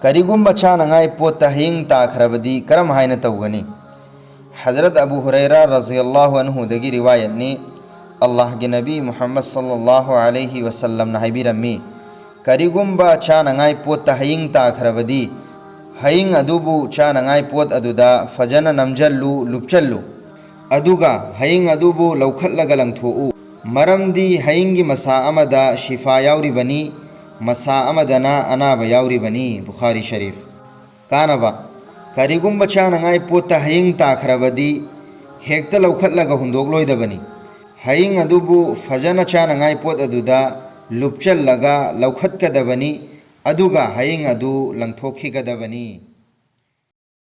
करिगुम्बा चानंगाई पोत हयिंग ताखरबदी करम हायन तौगनी। हजरत अबू हुरैरा रज़ियल्लाहु अन्हु दगी रिवायत ने अल्लाह के नबी मुहम्मद सल्लल्लाहु अलैहि वसल्लम न हाइबिरम्मी करिगुम्बा चानंगाई पोत हयिंग ताखरबदी हयिंग अदुबु चानंगाई पोत अदुदा फजन नमजल्लु लुपचल्लु अदुगा हयिंग अदुबु लौखट्लगा लंगथोउ मरमदी हयिंगी मसा अमदा शिफा याउरिबनी मसा अमदना अनाबा याउरिबनी। बुखारी शरीफ। कानबा करिगुम्बा चानंगाई पोत हयिंग ताखरबदी हेक्ता लौखट्लगा हुंदोक्लोइदबनी हयिंग अदुबु फजन चानंगाई पोत अदुदा लुपचल्लगा लौखट्कदबनी अदुगा हयिंग अदु लंगथोखिगदबनी।